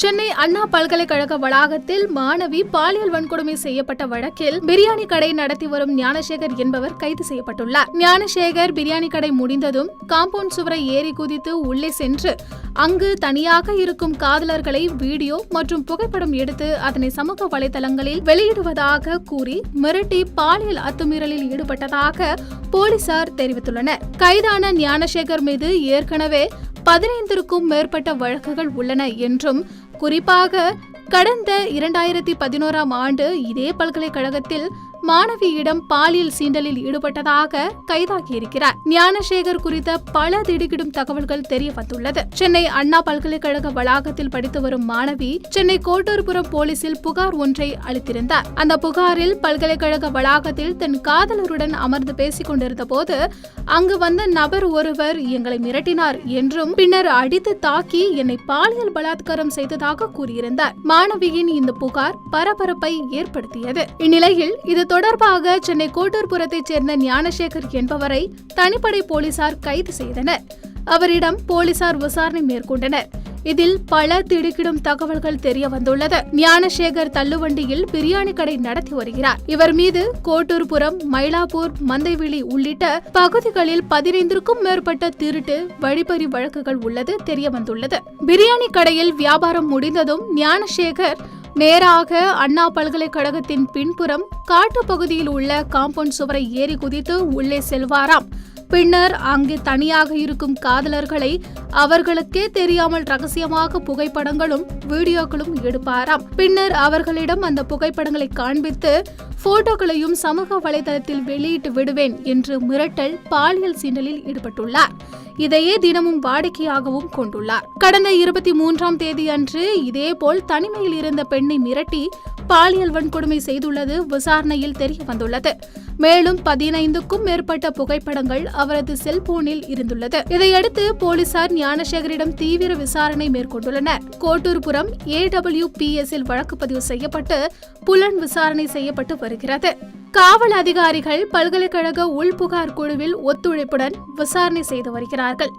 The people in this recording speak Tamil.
சென்னை அண்ணா பல்கலைக்கழக வளாகத்தில் மாணவி பாலியல் வன்கொடுமை செய்யப்பட்ட வழக்கில் பிரியாணி கடை நடத்தி வரும் ஞானசேகர் என்பவர் கைது செய்யப்பட்டுள்ளார். ஞானசேகர் பிரியாணி கடை முடிந்ததும் காம்பவுண்ட் சுவரை ஏறி குதித்து உள்ளே சென்று அங்கு தனியாக இருக்கும் காதலர்களை வீடியோ மற்றும் புகைப்படம் எடுத்து அதனை சமூக வலைதளங்களில் வெளியிடுவதாக கூறி மிரட்டி பாலியல் அத்துமீறலில் ஈடுபட்டதாக போலீசார் தெரிவித்துள்ளனர். கைதான ஞானசேகர் மீது ஏற்கனவே 15க்கும் மேற்பட்ட வழக்குகள் உள்ளன என்றும், குறிப்பாக கடந்த 2011ஆம் ஆண்டு இதே பல்கலைக்கழகத்தில் மாணவியிடம் பாலியல் சீண்டலில் ஈடுபட்டதாக கைதாகியிருக்கிறார். ஞானசேகர் குறித்த பல திடுக்கிடும் தகவல்கள் தெரிய வந்துள்ளது. சென்னை அண்ணா பல்கலைக்கழக வளாகத்தில் படித்து வரும் மாணவி சென்னை கோட்டூர்புரம் போலீசில் புகார் ஒன்றை அளித்திருந்தார். அந்த புகாரில் பல்கலைக்கழக வளாகத்தில் தன் காதலருடன் அமர்ந்து பேசிக் கொண்டிருந்த போது அங்கு வந்த நபர் ஒருவர் எங்களை மிரட்டினார் என்றும், பின்னர் அடித்து தாக்கி என்னை பாலியல் பலாத்காரம் செய்ததாக கூறியிருந்தார். மாணவியின் இந்த புகார் பரபரப்பை ஏற்படுத்தியது. இந்நிலையில் இது தொடர்பாக சென்னை கோட்டூர்புரத்தைச் சேர்ந்த ஞானசேகர் என்பவரை தனிப்படை போலீசார் கைது செய்தனர். அவரிடம் போலீசார் விசாரணை மேற்கொண்டனர். இதில் பல திடுக்கிடும் தகவல்கள் தெரிய வந்துள்ளது. ஞானசேகர் தள்ளுவண்டியில் பிரியாணி கடை நடத்தி வருகிறார். இவர் மீது கோட்டூர்புரம், மயிலாப்பூர், மந்தைவெளி உள்ளிட்ட பகுதிகளில் 15க்கும் மேற்பட்ட திருட்டு, வழிப்பறி வழக்குகள் உள்ளது தெரிய வந்துள்ளது. பிரியாணி கடையில் வியாபாரம் முடிந்ததும் ஞானசேகர் நேராக அண்ணா பல்கலைக்கழகத்தின் பின்புறம் காட்டுப்பகுதியில் உள்ள காம்பவுண்ட் சுவரை ஏறி குதித்து உள்ளே செல்வாராம். பின்னர் அங்கு தனியாக இருக்கும் காதலர்களை அவர்களுக்கே தெரியாமல் ரகசியமாக புகைப்படங்களும் வீடியோக்களும் எடுப்பாராம். பின்னர் அவர்களிடம் அந்த புகைப்படங்களை காண்பித்து போட்டோக்களையும் சமூக வலைதளத்தில் வெளியிட்டு விடுவேன் என்று மிரட்டல், பாலியல் சீண்டலில் ஈடுபட்டுள்ளார். இதையே தினமும் வாடிக்கையாகவும் கொண்டுள்ளார். கடந்த 23ஆம் தேதி அன்று இதேபோல் தனிமையில் இருந்த பெண்ணை மிரட்டி பாலியல் வன்கொடுமை செய்துள்ளது விசாரணையில் தெரிய வந்துள்ளது. மேலும் 15க்கும் மேற்பட்ட புகைப்படங்கள் அவரது செல்போனில் இருந்துள்ளது. இதையடுத்து போலீசார் ஞானசேகரிடம் தீவிர விசாரணை மேற்கொண்டுள்ளனர். கோட்டூர்புரம் AWPS-இல் வழக்கு பதிவு செய்யப்பட்டு புலன் விசாரணை செய்யப்பட்டு வருகிறது. காவல் அதிகாரிகள் பல்கலைக்கழக உள்புகார் குழுவில் ஒத்துழைப்புடன் விசாரணை செய்து வருகிறார்கள்.